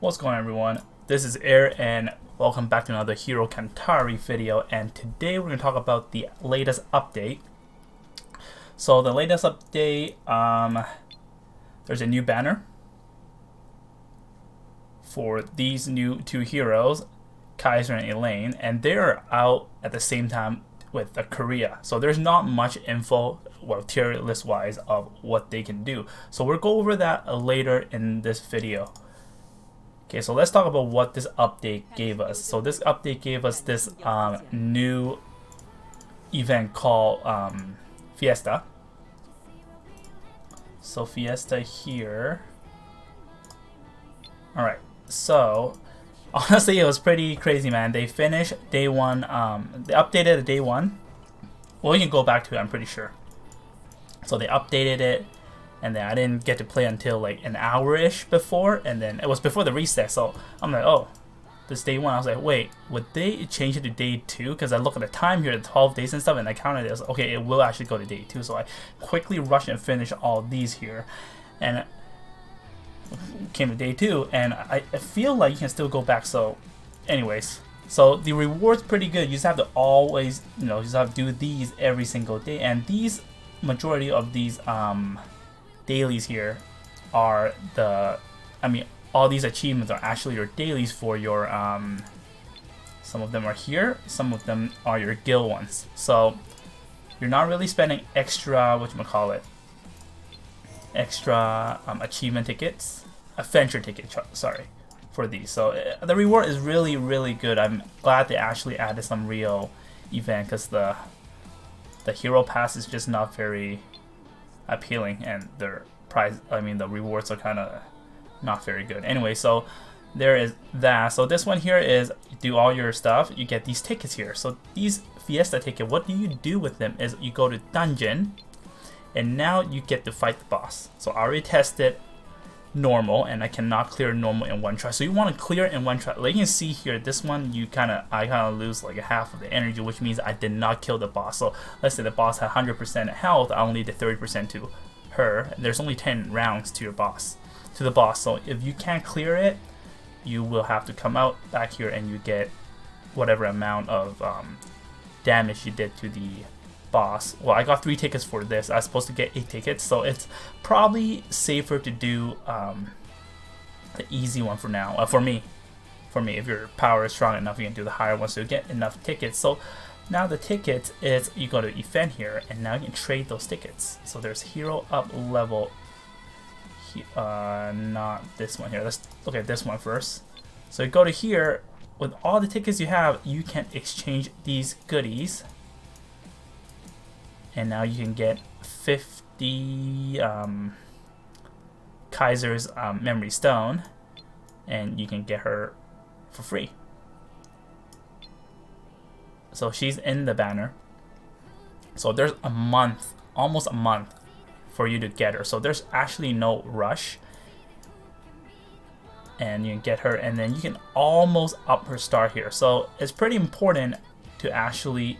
What's going on, everyone? This is Air and welcome back to another Hero Cantare video, and today we're going to talk about the latest update. So the latest update, there's a new banner for these new two heroes, Kaiser and Elaine, and they're out at the same time with Korea. So there's not much info, well, tier list wise, of what they can do. So we'll go over that later in this video. Okay, so let's talk about what this update gave us. So this update gave us this new event called Fiesta. So Fiesta here. Alright, so honestly it was pretty crazy, man. They finished day one, they updated day one. Well, you can go back to it, I'm pretty sure. So they updated it, and then I didn't get to play until like an hour-ish before, and then it was before the reset, so I'm like, oh, this day one. I was like, wait, would they change it to day 2? Because I look at the time here, the 12 days and stuff, and I counted it. I was like, okay, it will actually go to day 2, so I quickly rushed and finished all these here, and came to day 2, and I feel like you can still go back. So anyways, so the reward's pretty good. You just have to always, you just have to do these every single day, and these majority of these dailies here are all these achievements are actually your dailies for your some of them are here, some of them are your guild ones. So you're not really spending extra extra achievement tickets, adventure tickets, sorry, for these. So the reward is really good. I'm glad they actually added some real event, because the hero pass is just not very appealing, and their prize, the rewards are kind of not very good. Anyway, so there is that. So this one here is, you do all your stuff, you get these tickets here. So these Fiesta ticket, what do you do with them is you go to dungeon, and now you get to fight the boss. So I already tested normal, and I cannot clear normal in one try. So you want to clear in one try. Like you can see here, this one I kind of lose like half of the energy, which means I did not kill the boss. So let's say the boss had 100% health, I only did 30% to her. There's only 10 rounds to the boss. So if you can't clear it, you will have to come out back here and you get whatever amount of damage you did to the boss. Well, I got 3 tickets for this. I was supposed to get 8 tickets, so it's probably safer to do the easy one for now. For me, if your power is strong enough, you can do the higher one, so you get enough tickets. So now the tickets is, you go to event here, and now you can trade those tickets. So there's hero up level, not this one here. Let's look at this one first. So you go to here, with all the tickets you have, you can exchange these goodies, and now you can get 50 Kaiser's memory stone, and you can get her for free. So she's in the banner. So there's a month, almost a month, for you to get her. So there's actually no rush, and you can get her, and then you can almost up her star here. So it's pretty important to actually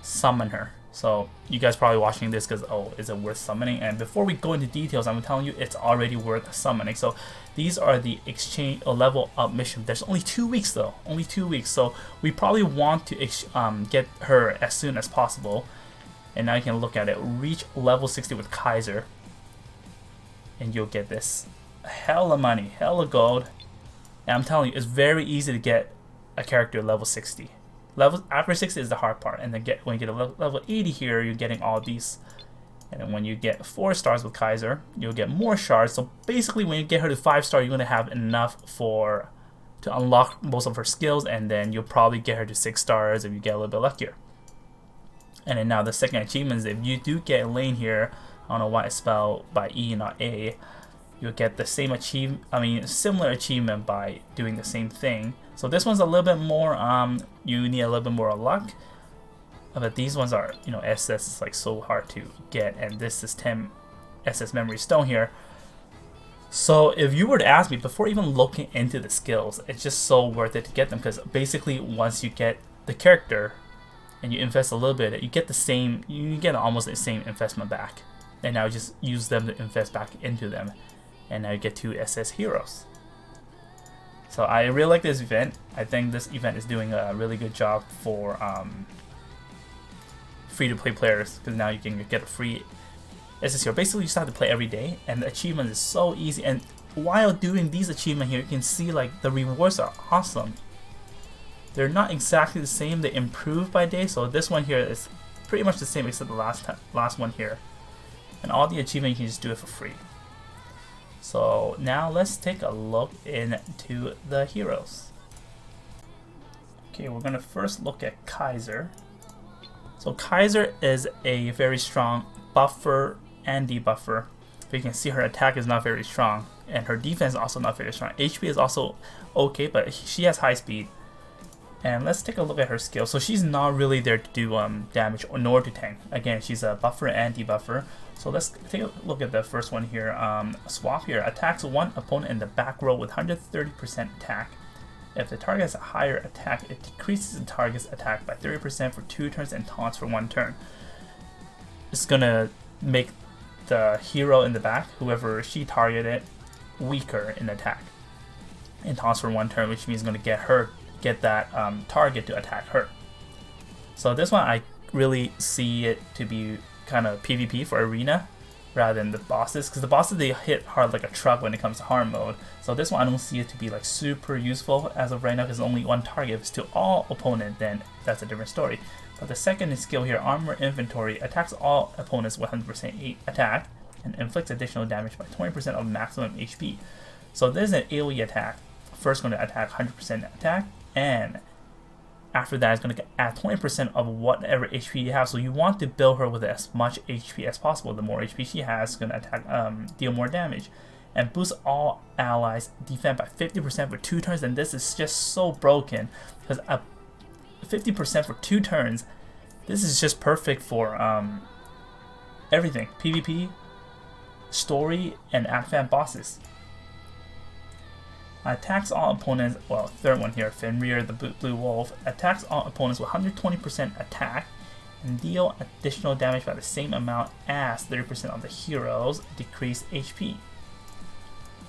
summon her. So you guys probably watching this because, oh, is it worth summoning? And before we go into details, I'm telling you it's already worth summoning. So these are the exchange or level up mission. There's only 2 weeks though, only 2 weeks. So we probably want to get her as soon as possible. And now you can look at it. Reach level 60 with Kaiser, and you'll get this hella money, hella gold. And I'm telling you, it's very easy to get a character level 60. Level after 60 is the hard part, and then when you get a level 80 here, you're getting all these. And then when you get 4 stars with Kaiser, you'll get more shards. So basically, when you get her to 5 star, you're gonna have enough to unlock most of her skills, and then you'll probably get her to 6 stars if you get a little bit luckier. And then now the second achievement is, if you do get Elaine here, I don't know why it's spelled by E not A, you'll get the same similar achievement by doing the same thing. So this one's a little bit more, you need a little bit more luck, but these ones are, SS is like so hard to get, and this is 10 SS memory stone here. So if you were to ask me, before even looking into the skills, it's just so worth it to get them, because basically once you get the character and you invest a little bit, you get almost the same investment back. And now just use them to invest back into them. And now you get 2 SS heroes. So I really like this event. I think this event is doing a really good job for free-to-play players, because now you can get a free SSR. Basically, you just have to play every day, and the achievement is so easy. And while doing these achievements here, you can see like the rewards are awesome. They're not exactly the same. They improve by day. So this one here is pretty much the same except the last one here. And all the achievements you can just do it for free. So now let's take a look into the heroes. Okay, we're gonna first look at Kaiser. So Kaiser is a very strong buffer and debuffer. But you can see her attack is not very strong, and her defense is also not very strong. HP is also okay, but she has high speed. And let's take a look at her skill. So she's not really there to do damage or nor to tank. Again, she's a buffer and debuffer. So let's take a look at the first one here. Swap here attacks one opponent in the back row with 130% attack. If the target has a higher attack, it decreases the target's attack by 30% for 2 turns and taunts for 1 turn. It's gonna make the hero in the back, whoever she targeted, weaker in attack and taunts for 1 turn, which means it's gonna get that target to attack her. So this one I really see it to be kind of PvP for arena rather than the bosses, because the bosses they hit hard like a truck when it comes to hard mode. So this one I don't see it to be like super useful as of right now, because only one target. If it's to all opponent, then that's a different story. But the second skill here, Armor Inventory, attacks all opponents with 100% attack and inflicts additional damage by 20% of maximum HP. So this is an AoE attack. First going to attack 100% attack, and after that, it's going to add 20% of whatever HP you have. So you want to build her with as much HP as possible. The more HP she has, it's going to attack, deal more damage. And boost all allies defense by 50% for 2 turns. And this is just so broken, because 50% for 2 turns, this is just perfect for everything. PvP, story, and advanced bosses. Attacks all opponents, well, third one here, Fenrir the Blue Wolf, attacks all opponents with 120% attack and deal additional damage by the same amount as 30% of the heroes' decreased HP.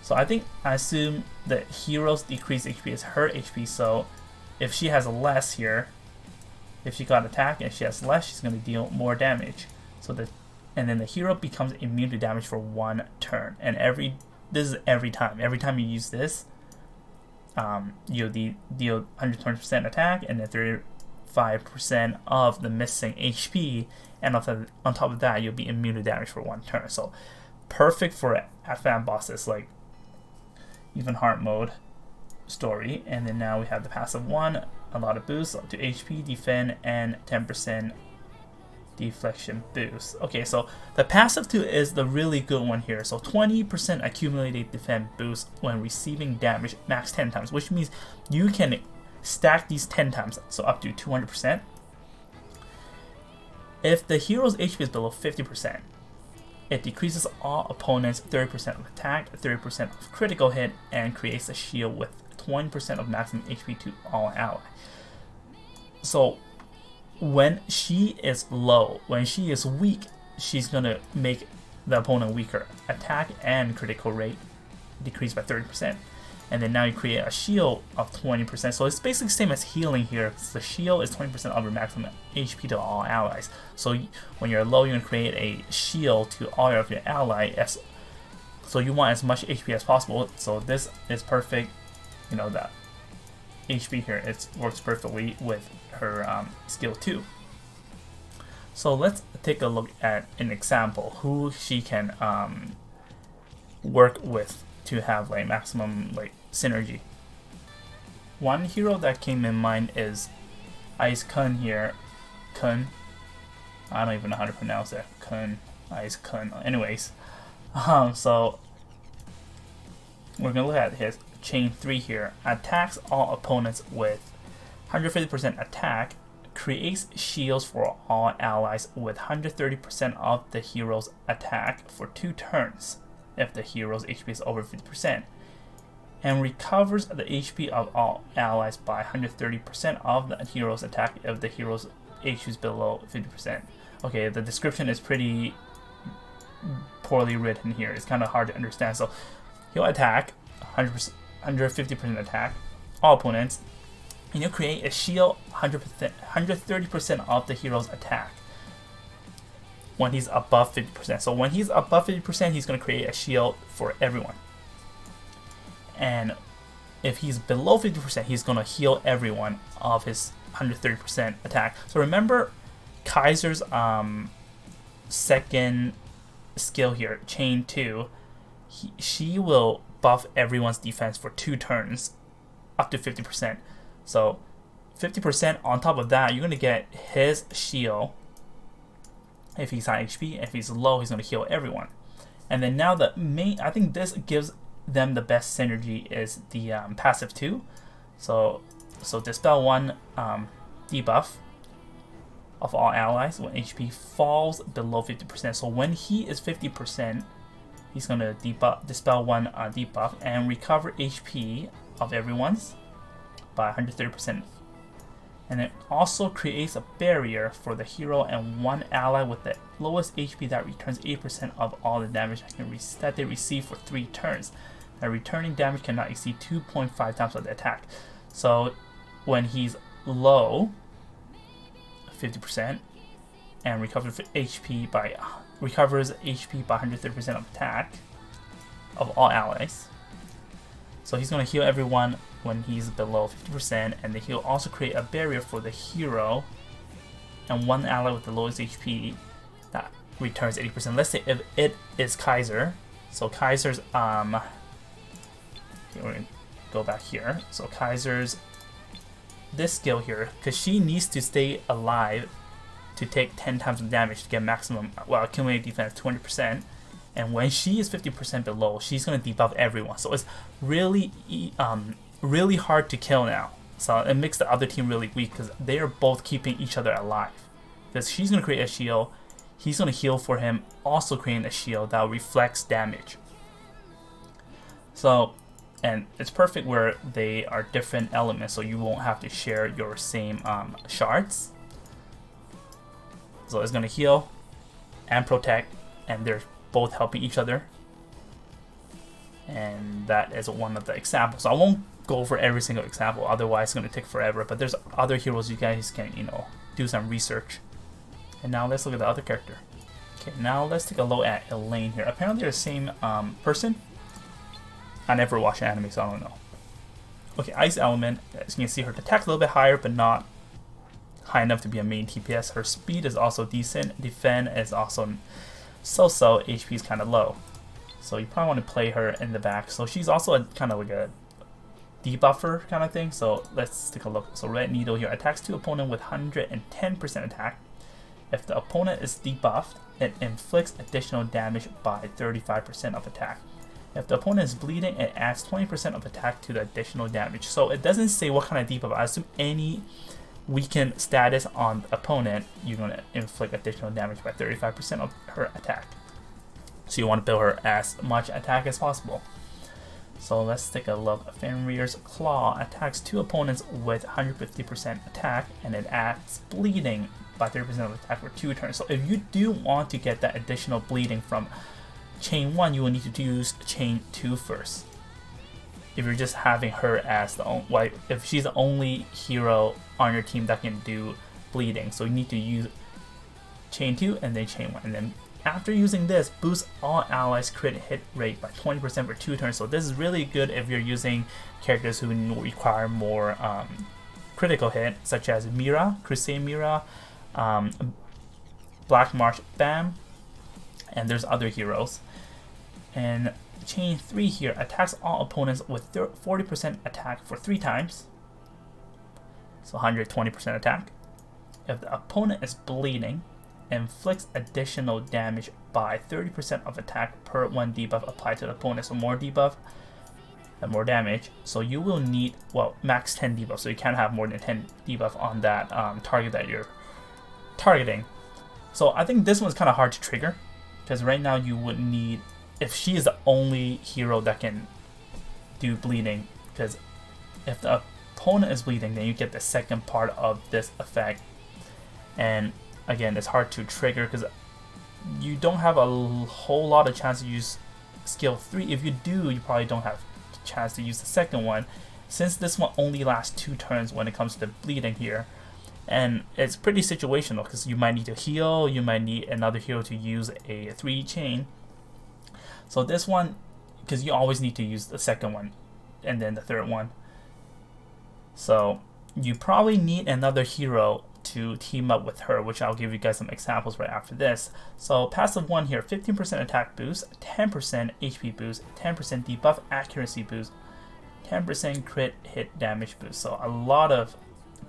So I assume the heroes' decreased HP is her HP, so if she has less here, if she got attack and she has less, she's going to deal more damage. And then the hero becomes immune to damage for 1 turn. And this is every time. Every time you use this, you'll deal 120% attack and then 35% of the missing HP, and on top of that, you'll be immune to damage for 1 turn. So perfect for advanced bosses, like even hard mode story. And then now we have the passive one, a lot of boosts up to HP, defend, and 10% deflection boost. Okay, so the passive 2 is the really good one here. So 20% accumulated defense boost when receiving damage max 10 times, which means you can stack these 10 times, so up to 200%. If the hero's HP is below 50%, it decreases all opponents 30% of attack, 30% of critical hit, and creates a shield with 20% of maximum HP to all allies. So when she is low, when she is weak, she's gonna make the opponent weaker. Attack and critical rate decrease by 30%. And then now you create a shield of 20%. So it's basically the same as healing here. The shield is 20% of your maximum HP to all allies. So when you're low, you're gonna create a shield to all of your allies. So you want as much HP as possible. So this is perfect. You know, that HP here, it works perfectly with her skill 2. So let's take a look at an example who she can work with to have like maximum like synergy. One hero that came in mind is Airyuken here. Kun. I don't even know how to pronounce it. Kun. Airyuken. Anyways, so we're gonna look at his chain 3 here. Attacks all opponents with 150% attack, creates shields for all allies with 130% of the hero's attack for 2 turns if the hero's HP is over 50%, and recovers the HP of all allies by 130% of the hero's attack if the hero's HP is below 50%. Okay, the description is pretty poorly written here. It's kind of hard to understand. So he'll attack 100%. 150% attack, all opponents, and you create a shield 100%, 130% of the hero's attack when he's above 50%. So when he's above 50%, he's going to create a shield for everyone. And if he's below 50%, he's going to heal everyone of his 130% attack. So remember Kaiser's second skill here, Chain 2, she will buff everyone's defense for 2 turns up to 50%. So 50% on top of that, you're going to get his shield if he's high HP. If he's low, he's going to heal everyone. And then now the main, I think this gives them the best synergy is the passive 2. So Dispel 1 debuff of all allies when HP falls below 50%. So when he is 50%, he's going to Dispel 1 debuff and recover HP of everyone's by 130%. And it also creates a barrier for the hero and one ally with the lowest HP that returns 8% of all the damage that they receive for 3 turns. Now returning damage cannot exceed 2.5 times of the attack. So when he's low, 50%, and recovers HP by 130% of attack of all allies. So he's going to heal everyone when he's below 50%, and then he'll also create a barrier for the hero and one ally with the lowest HP that returns 80%. Let's say if it is Kaiser, so Kaiser's okay, we're gonna go back here. So Kaiser's this skill here, because she needs to stay alive to take 10 times the damage to get maximum, well, accumulated defense 20%. And when she is 50% below, she's going to debuff everyone. So it's really really hard to kill now. So it makes the other team really weak because they are both keeping each other alive. Because she's going to create a shield, he's going to heal for him, also creating a shield that reflects damage. So, and it's perfect where they are different elements, so you won't have to share your same shards. So it's going to heal and protect, and they're both helping each other. And that is one of the examples. So I won't go over every single example, otherwise it's going to take forever. But there's other heroes you guys can, do some research. And now let's look at the other character. Okay, now let's take a look at Elaine here. Apparently they're the same person. I never watched anime, so I don't know. Okay, Ice Element. As you can see, her attack's a little bit higher, but not high enough to be a main TPS. Her speed is also decent. Defend is also so-so. HP is kind of low. So you probably want to play her in the back. So she's also kind of like a debuffer kind of thing. So let's take a look. So Red Needle here attacks 2 opponent with 110% attack. If the opponent is debuffed, it inflicts additional damage by 35% of attack. If the opponent is bleeding, it adds 20% of attack to the additional damage. So it doesn't say what kind of debuff. I assume any weakened status on the opponent, you're going to inflict additional damage by 35% of her attack. So you want to build her as much attack as possible. So let's take a look. Fenrir's Claw attacks 2 opponents with 150% attack, and it adds bleeding by 30% of attack for 2 turns. So if you do want to get that additional bleeding from Chain 1, you will need to use Chain 2 first. If you're just having her as the only, if she's the only hero on your team that can do bleeding, so you need to use Chain 2 and then Chain 1, and then after using this, boost all allies crit hit rate by 20% for 2 turns. So this is really good if you're using characters who require more critical hit, such as Mira, Crusade Mira, Black March Bam, and there's other heroes. And Chain 3 here attacks all opponents with 40% attack for 3 times, so 120% attack. If the opponent is bleeding, inflicts additional damage by 30% of attack per 1 debuff applied to the opponent. So more debuff and more damage. So you will need, well, max 10 debuff. So you can't have more than 10 debuff on that target that you're targeting. So I think this one's kind of hard to trigger, because right now you would need, if she is the only hero that can do bleeding, because if the opponent is bleeding, then you get the second part of this effect. And again, it's hard to trigger because you don't have a whole lot of chance to use skill 3. If you do, you probably don't have chance to use the second one, since this one only lasts 2 turns when it comes to bleeding here. And it's pretty situational because you might need to heal, you might need another hero to use a 3 chain. So this one, because you always need to use the second one and then the third one. So you probably need another hero to team up with her, which I'll give you guys some examples right after this. So passive 1 here, 15% attack boost, 10% HP boost, 10% debuff accuracy boost, 10% crit hit damage boost. So a lot of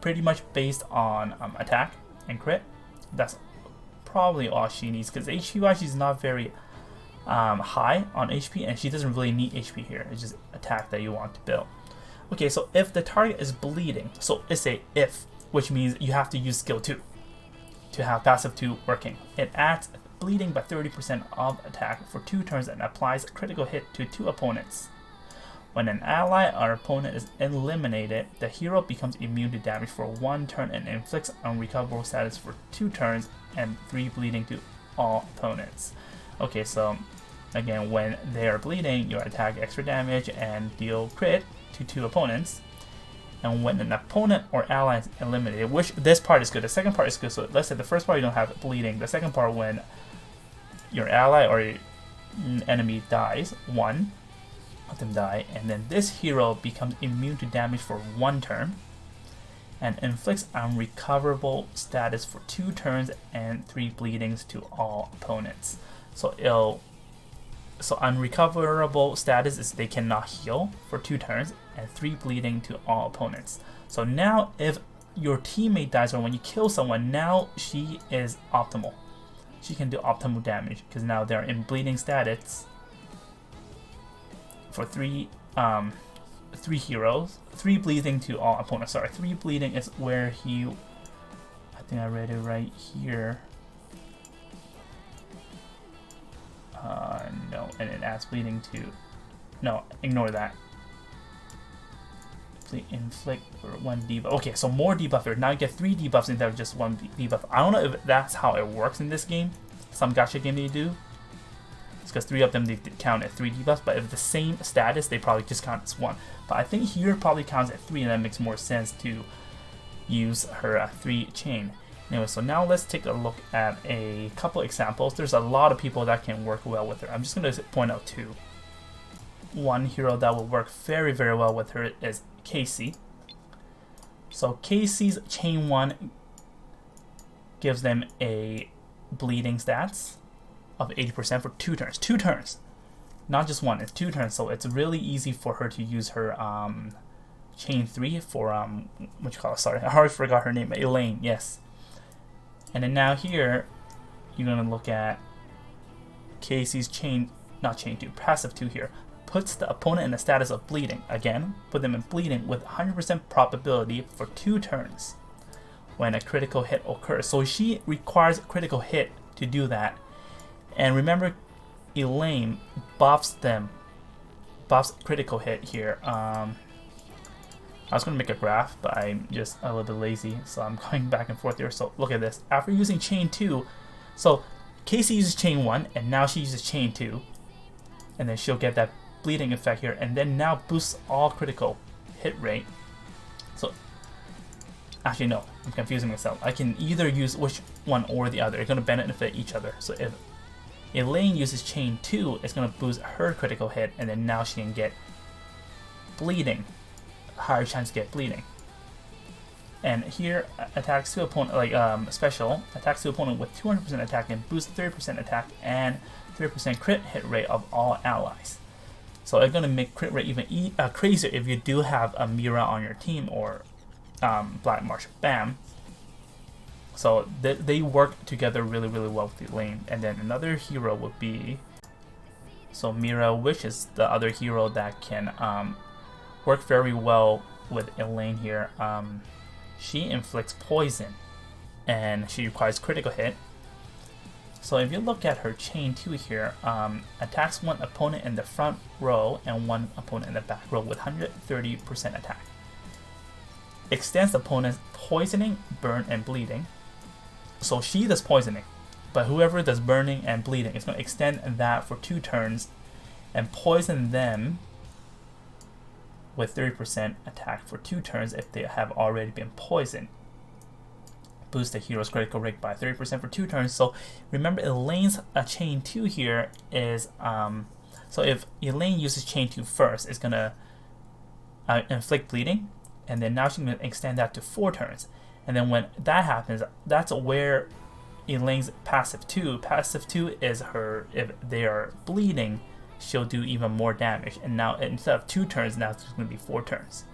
pretty much based on attack and crit. That's probably all she needs because HP wise she's not very high on HP and she doesn't really need HP here. It's just attack that you want to build. Okay, so if the target is bleeding, so it's a if, which means you have to use skill 2 to have passive 2 working. It adds bleeding by 30% of attack for 2 turns and applies a critical hit to 2 opponents. When an ally or opponent is eliminated, the hero becomes immune to damage for 1 turn and inflicts unrecoverable status for 2 turns and 3 bleeding to all opponents. Okay, so again, when they are bleeding, you attack extra damage and deal crit to 2 opponents. And when an opponent or ally is eliminated, which this part is good, the second part is good. So let's say the first part you don't have bleeding. The second part, when your ally or your enemy dies, 1 of them die, and then this hero becomes immune to damage for 1 turn and inflicts unrecoverable status for 2 turns and 3 bleedings to all opponents. So unrecoverable status is they cannot heal for 2 turns and 3 bleeding to all opponents. So now if your teammate dies or when you kill someone, now she is optimal. She can do optimal damage because now they're in bleeding status for 3 heroes, 3 bleeding to all opponents. Sorry, 3 bleeding is where he, I think I read it right here. No, and it adds bleeding to, no, ignore that. Inflict for 1 debuff. Okay, so more debuff here. Now you get 3 debuffs instead of just 1 debuff. I don't know if that's how it works in this game. Some gacha game they do. It's because 3 of them they count as 3 debuffs, but if the same status, they probably just count as 1. But I think here it probably counts at 3, and that makes more sense to use her 3 chain. Anyway, so now let's take a look at a couple examples. There's a lot of people that can work well with her. I'm just going to point out 2. One hero that will work very, very well with her is Casey. So Casey's chain 1 gives them a bleeding stats of 80% for 2 turns. 2 turns, not just 1. It's 2 turns, so it's really easy for her to use her chain 3 for what you call it? Sorry, I already forgot her name. Elaine, yes. And then now here, you're gonna look at Casey's passive 2 here. Puts the opponent in the status of bleeding. Again, put them in bleeding with 100% probability for 2 turns when a critical hit occurs. So she requires a critical hit to do that. And remember, Elaine buffs critical hit here. I was going to make a graph, but I'm just a little bit lazy, so I'm going back and forth here. So look at this. After using chain 2, so Casey uses chain 1, and now she uses chain 2, and then she'll get that bleeding effect here, and then now boosts all critical hit rate. So actually no, I'm confusing myself. I can either use which one or the other. It's going to benefit each other. So if Elaine uses chain 2, it's going to boost her critical hit, and then now she can get bleeding. Higher chance to get bleeding. And here attacks to opponent, like special attacks to opponent with 200% attack and boosts 30% attack and 30% crit hit rate of all allies. So it's gonna make crit rate even crazier if you do have a Mira on your team or Black Marsh Bam. So they work together really, really well with Elaine. And then another hero would be Mira, which is the other hero that can work very well with Elaine here. She inflicts poison and she requires critical hit. So if you look at her chain 2 here, attacks 1 opponent in the front row and 1 opponent in the back row with 130% attack. Extends opponent's poisoning, burn, and bleeding. So she does poisoning, but whoever does burning and bleeding is going to extend that for 2 turns and poison them with 30% attack for 2 turns if they have already been poisoned. Boost the hero's critical rate by 30% for 2 turns. So remember, Elaine's chain 2 here is so if Elaine uses chain 2 first, it's gonna inflict bleeding, and then now she's gonna extend that to 4 turns. And then when that happens, that's where Elaine's passive 2. Passive 2 is her, if they are bleeding, she'll do even more damage. And now instead of 2 turns, now it's going to be 4 turns.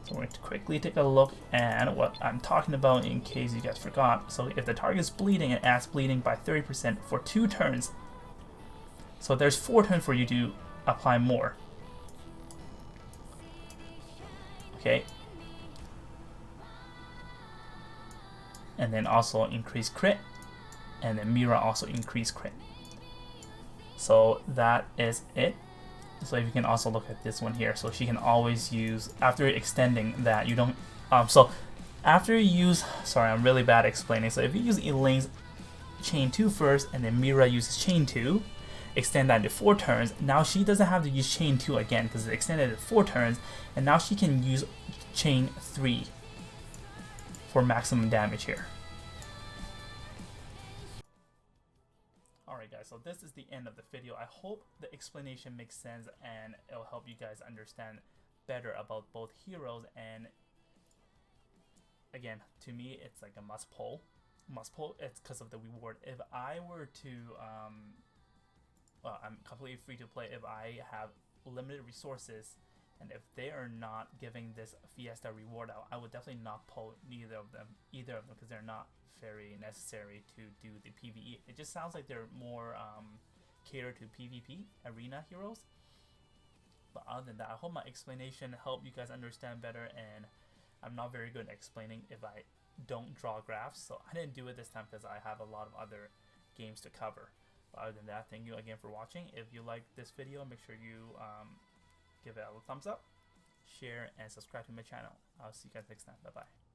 So we're going to quickly take a look at what I'm talking about in case you guys forgot. So if the target is bleeding, it adds bleeding by 30% for 2 turns. So there's 4 turns for you to apply more. Okay. And then also increase crit. And then Mira also increase crit. So that is it. So if you can also look at this one here, so she can always use, after extending that, you don't so after you use, sorry, I'm really bad explaining. So if you use Elaine's chain 2 first, and then Mira uses chain 2, extend that to 4 turns, now she doesn't have to use chain 2 again because it's extended to 4 turns, and now she can use chain 3 for maximum damage here. Alright guys, so this is the end of the video. I hope the explanation makes sense and it'll help you guys understand better about both heroes. And again, to me, it's like a must pull. Must pull, it's because of the reward. If I were to, well, I'm completely free to play if I have limited resources, and if they are not giving this Fiesta reward out, I would definitely not pull either of them because they're not very necessary to do the PvE. It just sounds like they're more catered to PvP arena heroes. But other than that, I hope my explanation helped you guys understand better, and I'm not very good at explaining if I don't draw graphs, so I didn't do it this time because I have a lot of other games to cover. But other than that, thank you again for watching. If you like this video, make sure you give it a thumbs up, share, and subscribe to my channel. I'll see you guys next time. Bye bye.